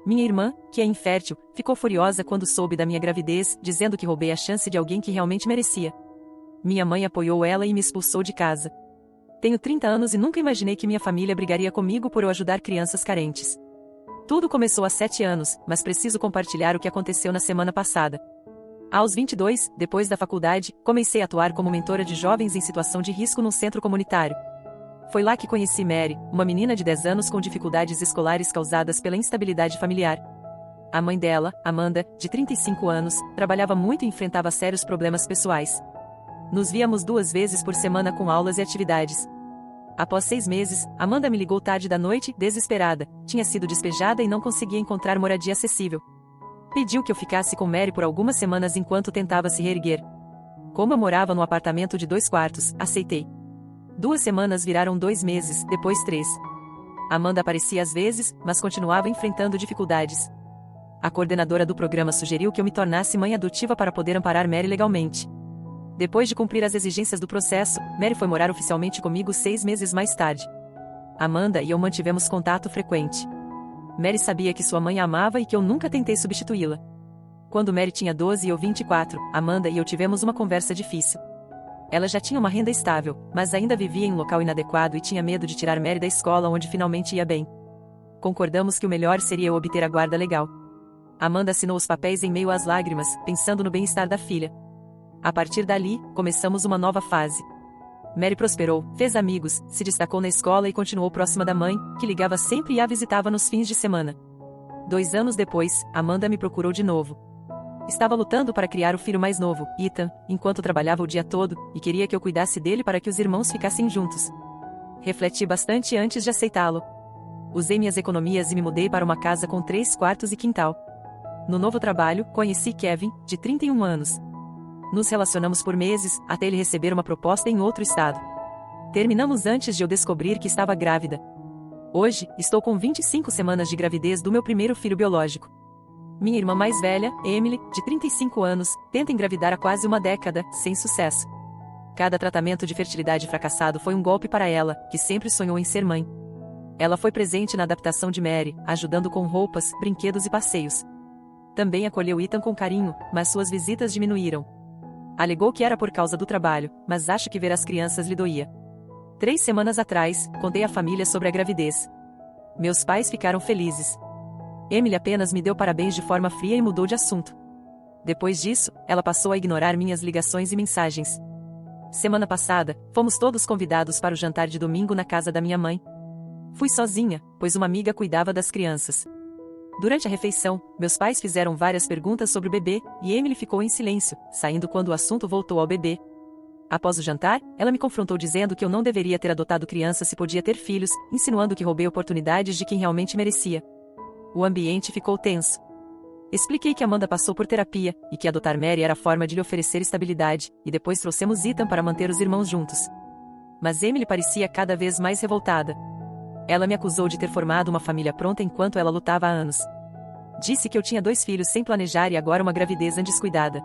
Minha irmã, que é infértil, ficou furiosa quando soube da minha gravidez, dizendo que roubei a chance de alguém que realmente merecia. Minha mãe apoiou ela e me expulsou de casa. Tenho 30 anos e nunca imaginei que minha família brigaria comigo por eu ajudar crianças carentes. Tudo começou há 7 anos, mas preciso compartilhar o que aconteceu na semana passada. Aos 22, depois da faculdade, comecei a atuar como mentora de jovens em situação de risco num centro comunitário. Foi lá que conheci Mary, uma menina de 10 anos com dificuldades escolares causadas pela instabilidade familiar. A mãe dela, Amanda, de 35 anos, trabalhava muito e enfrentava sérios problemas pessoais. Nos víamos 2 vezes por semana com aulas e atividades. Após 6 meses, Amanda me ligou tarde da noite, desesperada, tinha sido despejada e não conseguia encontrar moradia acessível. Pediu que eu ficasse com Mary por algumas semanas enquanto tentava se reerguer. Como eu morava num apartamento de 2 quartos, aceitei. 2 semanas viraram 2 meses, depois 3. Amanda aparecia às vezes, mas continuava enfrentando dificuldades. A coordenadora do programa sugeriu que eu me tornasse mãe adotiva para poder amparar Mary legalmente. Depois de cumprir as exigências do processo, Mary foi morar oficialmente comigo 6 meses mais tarde. Amanda e eu mantivemos contato frequente. Mary sabia que sua mãe a amava e que eu nunca tentei substituí-la. Quando Mary tinha 12 e eu 24, Amanda e eu tivemos uma conversa difícil. Ela já tinha uma renda estável, mas ainda vivia em um local inadequado e tinha medo de tirar Mary da escola onde finalmente ia bem. Concordamos que o melhor seria eu obter a guarda legal. Amanda assinou os papéis em meio às lágrimas, pensando no bem-estar da filha. A partir dali, começamos uma nova fase. Mary prosperou, fez amigos, se destacou na escola e continuou próxima da mãe, que ligava sempre e a visitava nos fins de semana. 2 anos depois, Amanda me procurou de novo. Estava lutando para criar o filho mais novo, Ethan, enquanto trabalhava o dia todo, e queria que eu cuidasse dele para que os irmãos ficassem juntos. Refleti bastante antes de aceitá-lo. Usei minhas economias e me mudei para uma casa com 3 quartos e quintal. No novo trabalho, conheci Kevin, de 31 anos. Nos relacionamos por meses, até ele receber uma proposta em outro estado. Terminamos antes de eu descobrir que estava grávida. Hoje, estou com 25 semanas de gravidez do meu primeiro filho biológico. Minha irmã mais velha, Emily, de 35 anos, tenta engravidar há quase uma década, sem sucesso. Cada tratamento de fertilidade fracassado foi um golpe para ela, que sempre sonhou em ser mãe. Ela foi presente na adaptação de Mary, ajudando com roupas, brinquedos e passeios. Também acolheu Ethan com carinho, mas suas visitas diminuíram. Alegou que era por causa do trabalho, mas acho que ver as crianças lhe doía. 3 semanas atrás, contei à família sobre a gravidez. Meus pais ficaram felizes. Emily apenas me deu parabéns de forma fria e mudou de assunto. Depois disso, ela passou a ignorar minhas ligações e mensagens. Semana passada, fomos todos convidados para o jantar de domingo na casa da minha mãe. Fui sozinha, pois uma amiga cuidava das crianças. Durante a refeição, meus pais fizeram várias perguntas sobre o bebê, e Emily ficou em silêncio, saindo quando o assunto voltou ao bebê. Após o jantar, ela me confrontou dizendo que eu não deveria ter adotado criança se podia ter filhos, insinuando que roubei oportunidades de quem realmente merecia. O ambiente ficou tenso. Expliquei que Amanda passou por terapia, e que adotar Mary era a forma de lhe oferecer estabilidade, e depois trouxemos Ethan para manter os irmãos juntos. Mas Emily parecia cada vez mais revoltada. Ela me acusou de ter formado uma família pronta enquanto ela lutava há anos. Disse que eu tinha 2 filhos sem planejar e agora uma gravidez descuidada.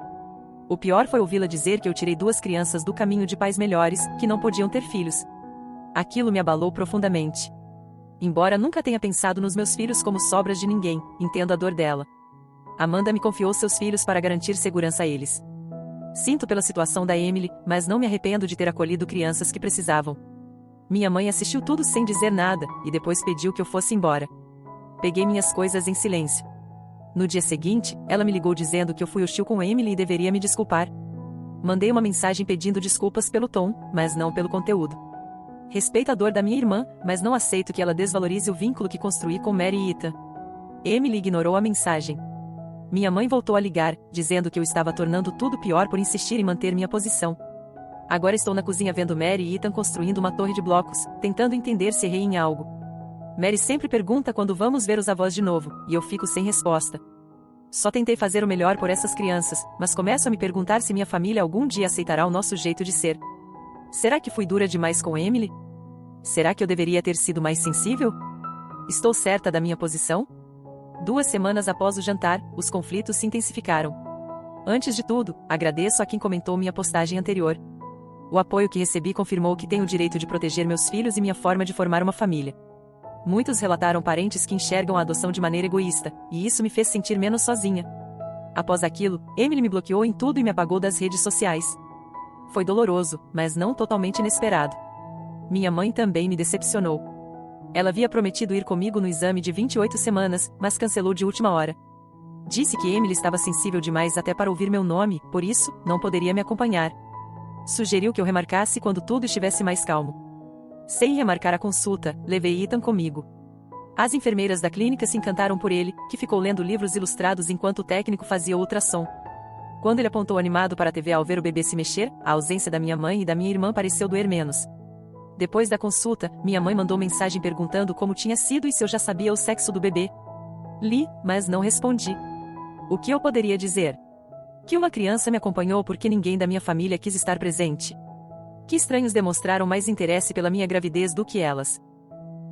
O pior foi ouvi-la dizer que eu tirei 2 crianças do caminho de pais melhores, que não podiam ter filhos. Aquilo me abalou profundamente. Embora nunca tenha pensado nos meus filhos como sobras de ninguém, entendo a dor dela. Amanda me confiou seus filhos para garantir segurança a eles. Sinto pela situação da Emily, mas não me arrependo de ter acolhido crianças que precisavam. Minha mãe assistiu tudo sem dizer nada, e depois pediu que eu fosse embora. Peguei minhas coisas em silêncio. No dia seguinte, ela me ligou dizendo que eu fui hostil com Emily e deveria me desculpar. Mandei uma mensagem pedindo desculpas pelo tom, mas não pelo conteúdo. Respeito a dor da minha irmã, mas não aceito que ela desvalorize o vínculo que construí com Mary e Ethan. Emily ignorou a mensagem. Minha mãe voltou a ligar, dizendo que eu estava tornando tudo pior por insistir em manter minha posição. Agora estou na cozinha vendo Mary e Ethan construindo uma torre de blocos, tentando entender se errei em algo. Mary sempre pergunta quando vamos ver os avós de novo, e eu fico sem resposta. Só tentei fazer o melhor por essas crianças, mas começo a me perguntar se minha família algum dia aceitará o nosso jeito de ser. Será que fui dura demais com Emily? Será que eu deveria ter sido mais sensível? Estou certa da minha posição? 2 semanas após o jantar, os conflitos se intensificaram. Antes de tudo, agradeço a quem comentou minha postagem anterior. O apoio que recebi confirmou que tenho o direito de proteger meus filhos e minha forma de formar uma família. Muitos relataram parentes que enxergam a adoção de maneira egoísta, e isso me fez sentir menos sozinha. Após aquilo, Emily me bloqueou em tudo e me apagou das redes sociais. Foi doloroso, mas não totalmente inesperado. Minha mãe também me decepcionou. Ela havia prometido ir comigo no exame de 28 semanas, mas cancelou de última hora. Disse que Emily estava sensível demais até para ouvir meu nome, por isso, não poderia me acompanhar. Sugeriu que eu remarcasse quando tudo estivesse mais calmo. Sem remarcar a consulta, levei Ethan comigo. As enfermeiras da clínica se encantaram por ele, que ficou lendo livros ilustrados enquanto o técnico fazia o ultrassom. Quando ele apontou animado para a TV ao ver o bebê se mexer, a ausência da minha mãe e da minha irmã pareceu doer menos. Depois da consulta, minha mãe mandou mensagem perguntando como tinha sido e se eu já sabia o sexo do bebê. Li, mas não respondi. O que eu poderia dizer? Que uma criança me acompanhou porque ninguém da minha família quis estar presente. Que estranhos demonstraram mais interesse pela minha gravidez do que elas.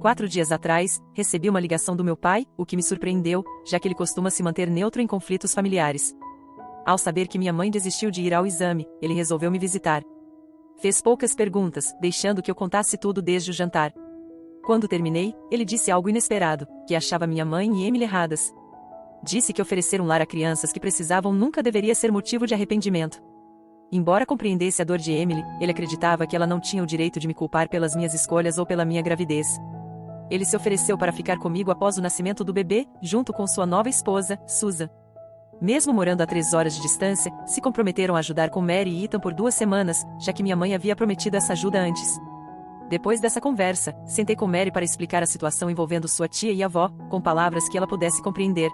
4 dias atrás, recebi uma ligação do meu pai, o que me surpreendeu, já que ele costuma se manter neutro em conflitos familiares. Ao saber que minha mãe desistiu de ir ao exame, ele resolveu me visitar. Fez poucas perguntas, deixando que eu contasse tudo desde o jantar. Quando terminei, ele disse algo inesperado, que achava minha mãe e Emily erradas. Disse que oferecer um lar a crianças que precisavam nunca deveria ser motivo de arrependimento. Embora compreendesse a dor de Emily, ele acreditava que ela não tinha o direito de me culpar pelas minhas escolhas ou pela minha gravidez. Ele se ofereceu para ficar comigo após o nascimento do bebê, junto com sua nova esposa, Susan. Mesmo morando a 3 horas de distância, se comprometeram a ajudar com Mary e Ethan por 2 semanas, já que minha mãe havia prometido essa ajuda antes. Depois dessa conversa, sentei com Mary para explicar a situação envolvendo sua tia e avó, com palavras que ela pudesse compreender.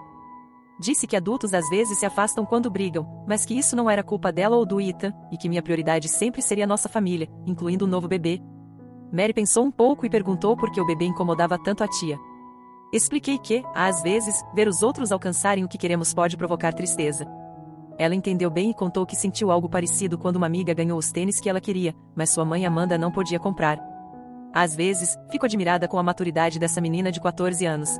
Disse que adultos às vezes se afastam quando brigam, mas que isso não era culpa dela ou do Ethan, e que minha prioridade sempre seria nossa família, incluindo o novo bebê. Mary pensou um pouco e perguntou por que o bebê incomodava tanto a tia. Expliquei que, às vezes, ver os outros alcançarem o que queremos pode provocar tristeza. Ela entendeu bem e contou que sentiu algo parecido quando uma amiga ganhou os tênis que ela queria, mas sua mãe Amanda não podia comprar. Às vezes, fico admirada com a maturidade dessa menina de 14 anos.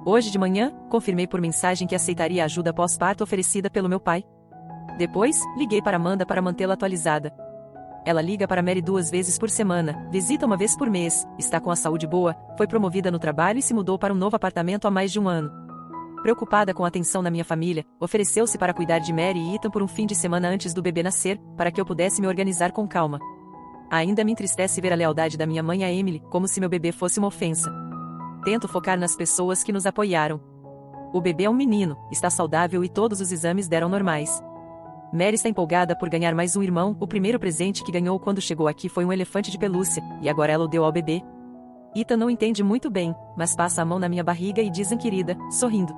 Hoje de manhã, confirmei por mensagem que aceitaria a ajuda pós-parto oferecida pelo meu pai. Depois, liguei para Amanda para mantê-la atualizada. Ela liga para Mary 2 vezes por semana, visita 1 vez por mês, está com a saúde boa, foi promovida no trabalho e se mudou para um novo apartamento há mais de 1 ano. Preocupada com a atenção da minha família, ofereceu-se para cuidar de Mary e Ethan por um fim de semana antes do bebê nascer, para que eu pudesse me organizar com calma. Ainda me entristece ver a lealdade da minha mãe a Emily, como se meu bebê fosse uma ofensa. Tento focar nas pessoas que nos apoiaram. O bebê é um menino, está saudável e todos os exames deram normais. Mary está empolgada por ganhar mais um irmão, o primeiro presente que ganhou quando chegou aqui foi um elefante de pelúcia, e agora ela o deu ao bebê. Ethan não entende muito bem, mas passa a mão na minha barriga e diz querida, sorrindo.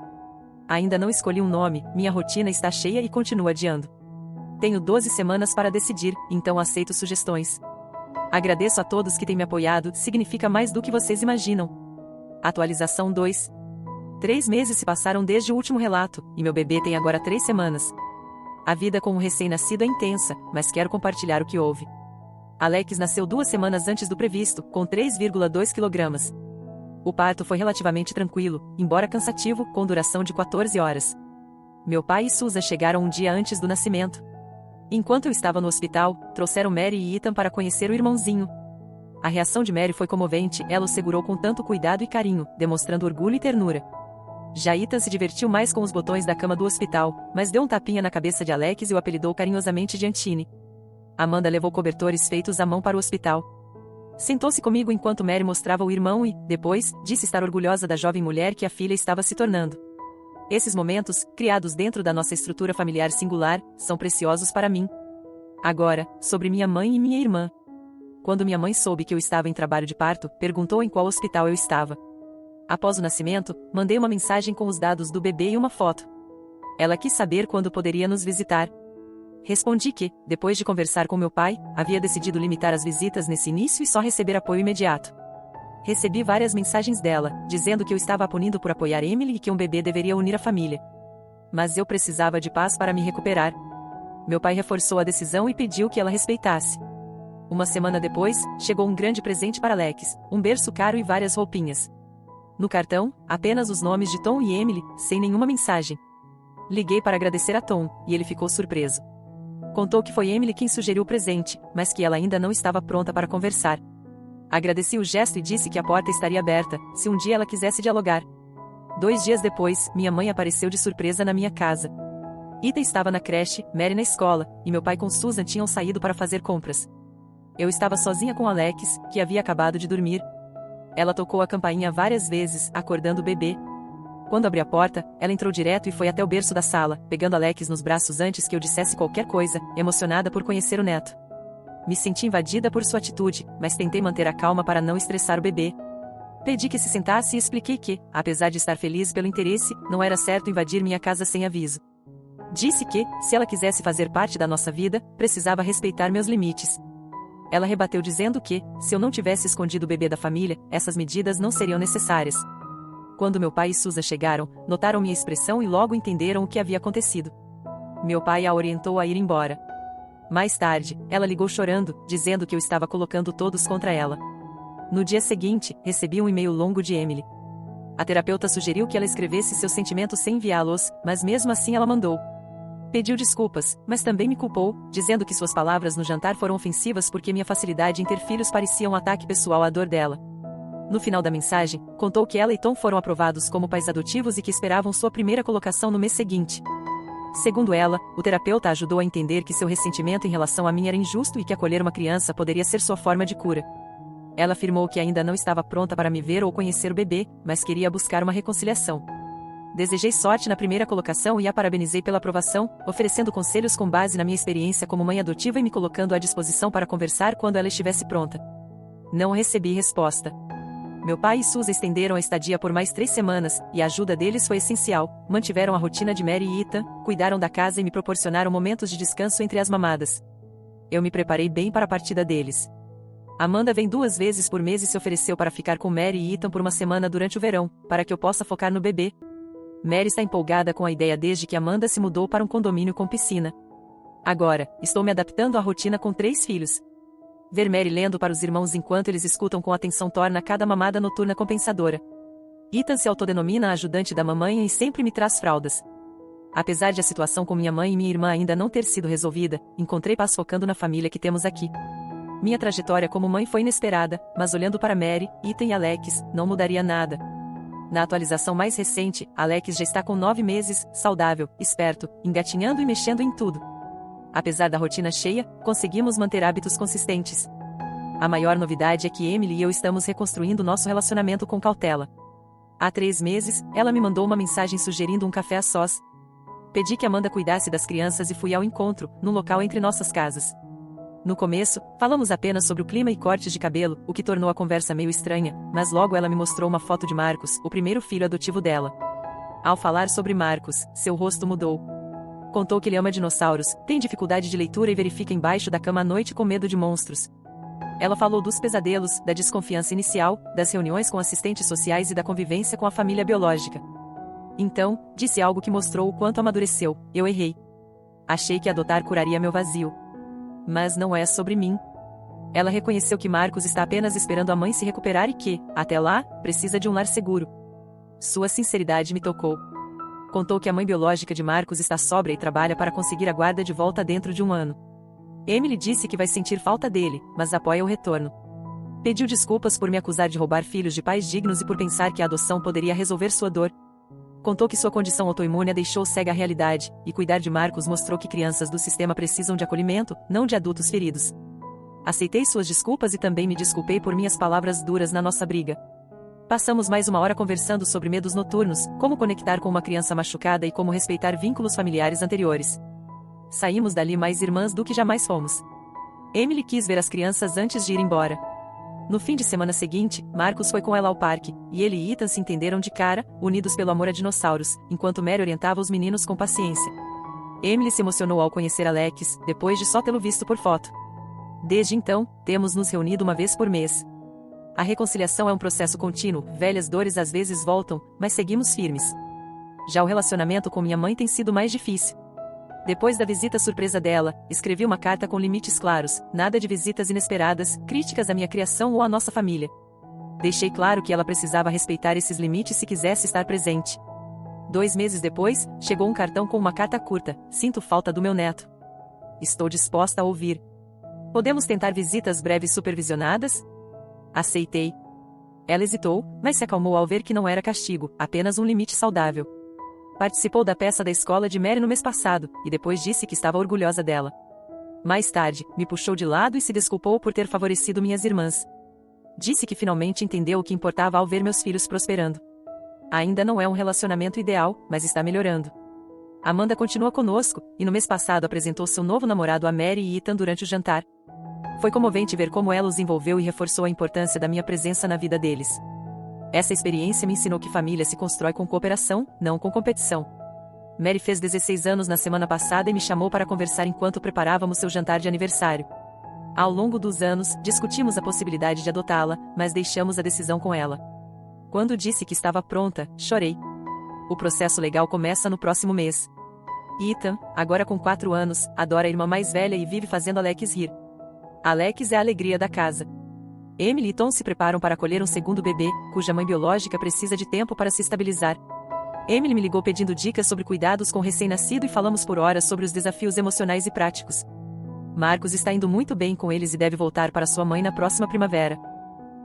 Ainda não escolhi um nome, minha rotina está cheia e continuo adiando. Tenho 12 semanas para decidir, então aceito sugestões. Agradeço a todos que têm me apoiado, significa mais do que vocês imaginam. Atualização 2. 3 meses se passaram desde o último relato, e meu bebê tem agora 3 semanas. A vida com um recém-nascido é intensa, mas quero compartilhar o que houve. Alex nasceu 2 semanas antes do previsto, com 3,2 kg. O parto foi relativamente tranquilo, embora cansativo, com duração de 14 horas. Meu pai e Susan chegaram um dia antes do nascimento. Enquanto eu estava no hospital, trouxeram Mary e Ethan para conhecer o irmãozinho. A reação de Mary foi comovente, ela o segurou com tanto cuidado e carinho, demonstrando orgulho e ternura. Já Ethan se divertiu mais com os botões da cama do hospital, mas deu um tapinha na cabeça de Alex e o apelidou carinhosamente de Antine. Amanda levou cobertores feitos à mão para o hospital. Sentou-se comigo enquanto Mary mostrava o irmão e, depois, disse estar orgulhosa da jovem mulher que a filha estava se tornando. Esses momentos, criados dentro da nossa estrutura familiar singular, são preciosos para mim. Agora, sobre minha mãe e minha irmã. Quando minha mãe soube que eu estava em trabalho de parto, perguntou em qual hospital eu estava. Após o nascimento, mandei uma mensagem com os dados do bebê e uma foto. Ela quis saber quando poderia nos visitar. Respondi que, depois de conversar com meu pai, havia decidido limitar as visitas nesse início e só receber apoio imediato. Recebi várias mensagens dela, dizendo que eu estava a punindo por apoiar Emily e que um bebê deveria unir a família. Mas eu precisava de paz para me recuperar. Meu pai reforçou a decisão e pediu que ela respeitasse. 1 semana depois, chegou um grande presente para Alex, um berço caro e várias roupinhas. No cartão, apenas os nomes de Tom e Emily, sem nenhuma mensagem. Liguei para agradecer a Tom, e ele ficou surpreso. Contou que foi Emily quem sugeriu o presente, mas que ela ainda não estava pronta para conversar. Agradeci o gesto e disse que a porta estaria aberta, se um dia ela quisesse dialogar. 2 dias depois, minha mãe apareceu de surpresa na minha casa. Ethan estava na creche, Mary na escola, e meu pai com Susan tinham saído para fazer compras. Eu estava sozinha com Alex, que havia acabado de dormir. Ela tocou a campainha várias vezes, acordando o bebê. Quando abri a porta, ela entrou direto e foi até o berço da sala, pegando Alex nos braços antes que eu dissesse qualquer coisa, emocionada por conhecer o neto. Me senti invadida por sua atitude, mas tentei manter a calma para não estressar o bebê. Pedi que se sentasse e expliquei que, apesar de estar feliz pelo interesse, não era certo invadir minha casa sem aviso. Disse que, se ela quisesse fazer parte da nossa vida, precisava respeitar meus limites. Ela rebateu dizendo que, se eu não tivesse escondido o bebê da família, essas medidas não seriam necessárias. Quando meu pai e Susan chegaram, notaram minha expressão e logo entenderam o que havia acontecido. Meu pai a orientou a ir embora. Mais tarde, ela ligou chorando, dizendo que eu estava colocando todos contra ela. No dia seguinte, recebi um e-mail longo de Emily. A terapeuta sugeriu que ela escrevesse seus sentimentos sem enviá-los, mas mesmo assim ela mandou. Pediu desculpas, mas também me culpou, dizendo que suas palavras no jantar foram ofensivas porque minha facilidade em ter filhos parecia um ataque pessoal à dor dela. No final da mensagem, contou que ela e Tom foram aprovados como pais adotivos e que esperavam sua primeira colocação no mês seguinte. Segundo ela, o terapeuta ajudou a entender que seu ressentimento em relação a mim era injusto e que acolher uma criança poderia ser sua forma de cura. Ela afirmou que ainda não estava pronta para me ver ou conhecer o bebê, mas queria buscar uma reconciliação. Desejei sorte na primeira colocação e a parabenizei pela aprovação, oferecendo conselhos com base na minha experiência como mãe adotiva e me colocando à disposição para conversar quando ela estivesse pronta. Não recebi resposta. Meu pai e Susan estenderam a estadia por mais 3 semanas, e a ajuda deles foi essencial. Mantiveram a rotina de Mary e Ethan, cuidaram da casa e me proporcionaram momentos de descanso entre as mamadas. Eu me preparei bem para a partida deles. Amanda vem 2 vezes por mês e se ofereceu para ficar com Mary e Ethan por uma semana durante o verão, para que eu possa focar no bebê. Mary está empolgada com a ideia desde que Amanda se mudou para um condomínio com piscina. Agora, estou me adaptando à rotina com 3 filhos. Ver Mary lendo para os irmãos enquanto eles escutam com atenção torna cada mamada noturna compensadora. Ethan se autodenomina ajudante da mamãe e sempre me traz fraldas. Apesar de a situação com minha mãe e minha irmã ainda não ter sido resolvida, encontrei paz focando na família que temos aqui. Minha trajetória como mãe foi inesperada, mas olhando para Mary, Ethan e Alex, não mudaria nada. Na atualização mais recente, Alex já está com 9 meses, saudável, esperto, engatinhando e mexendo em tudo. Apesar da rotina cheia, conseguimos manter hábitos consistentes. A maior novidade é que Emily e eu estamos reconstruindo nosso relacionamento com cautela. Há 3 meses, ela me mandou uma mensagem sugerindo um café a sós. Pedi que Amanda cuidasse das crianças e fui ao encontro, num local entre nossas casas. No começo, falamos apenas sobre o clima e cortes de cabelo, o que tornou a conversa meio estranha, mas logo ela me mostrou uma foto de Marcos, o primeiro filho adotivo dela. Ao falar sobre Marcos, seu rosto mudou. Contou que ele ama dinossauros, tem dificuldade de leitura e verifica embaixo da cama à noite com medo de monstros. Ela falou dos pesadelos, da desconfiança inicial, das reuniões com assistentes sociais e da convivência com a família biológica. Então, disse algo que mostrou o quanto amadureceu. Eu errei. Achei que adotar curaria meu vazio. Mas não é sobre mim. Ela reconheceu que Marcos está apenas esperando a mãe se recuperar e que, até lá, precisa de um lar seguro. Sua sinceridade me tocou. Contou que a mãe biológica de Marcos está sóbria e trabalha para conseguir a guarda de volta dentro de 1 ano. Emily disse que vai sentir falta dele, mas apoia o retorno. Pediu desculpas por me acusar de roubar filhos de pais dignos e por pensar que a adoção poderia resolver sua dor. Contou que sua condição autoimune a deixou cega à realidade, e cuidar de Marcos mostrou que crianças do sistema precisam de acolhimento, não de adultos feridos. Aceitei suas desculpas e também me desculpei por minhas palavras duras na nossa briga. Passamos mais 1 hora conversando sobre medos noturnos, como conectar com uma criança machucada e como respeitar vínculos familiares anteriores. Saímos dali mais irmãs do que jamais fomos. Emily quis ver as crianças antes de ir embora. No fim de semana seguinte, Marcos foi com ela ao parque, e ele e Ethan se entenderam de cara, unidos pelo amor a dinossauros, enquanto Mary orientava os meninos com paciência. Emily se emocionou ao conhecer Alex, depois de só tê-lo visto por foto. Desde então, temos nos reunido 1 vez por mês. A reconciliação é um processo contínuo, velhas dores às vezes voltam, mas seguimos firmes. Já o relacionamento com minha mãe tem sido mais difícil. Depois da visita surpresa dela, escrevi uma carta com limites claros, nada de visitas inesperadas, críticas à minha criação ou à nossa família. Deixei claro que ela precisava respeitar esses limites se quisesse estar presente. 2 meses depois, chegou um cartão com uma carta curta: sinto falta do meu neto. Estou disposta a ouvir. Podemos tentar visitas breves supervisionadas? Aceitei. Ela hesitou, mas se acalmou ao ver que não era castigo, apenas um limite saudável. Participou da peça da escola de Mary no mês passado, e depois disse que estava orgulhosa dela. Mais tarde, me puxou de lado e se desculpou por ter favorecido minhas irmãs. Disse que finalmente entendeu o que importava ao ver meus filhos prosperando. Ainda não é um relacionamento ideal, mas está melhorando. Amanda continua conosco, e no mês passado apresentou seu novo namorado a Mary e Ethan durante o jantar. Foi comovente ver como ela os envolveu e reforçou a importância da minha presença na vida deles. Essa experiência me ensinou que família se constrói com cooperação, não com competição. Mary fez 16 anos na semana passada e me chamou para conversar enquanto preparávamos seu jantar de aniversário. Ao longo dos anos, discutimos a possibilidade de adotá-la, mas deixamos a decisão com ela. Quando disse que estava pronta, chorei. O processo legal começa no próximo mês. Ethan, agora com 4 anos, adora a irmã mais velha e vive fazendo Alex rir. Alex é a alegria da casa. Emily e Tom se preparam para acolher um segundo bebê, cuja mãe biológica precisa de tempo para se estabilizar. Emily me ligou pedindo dicas sobre cuidados com o recém-nascido e falamos por horas sobre os desafios emocionais e práticos. Marcos está indo muito bem com eles e deve voltar para sua mãe na próxima primavera.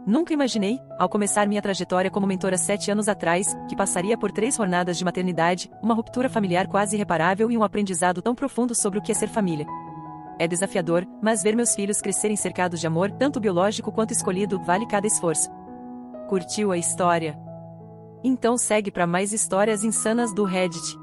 Nunca imaginei, ao começar minha trajetória como mentora 7 anos atrás, que passaria por 3 jornadas de maternidade, uma ruptura familiar quase irreparável e um aprendizado tão profundo sobre o que é ser família. É desafiador, mas ver meus filhos crescerem cercados de amor, tanto biológico quanto escolhido, vale cada esforço. Curtiu a história? Então segue para mais histórias insanas do Reddit.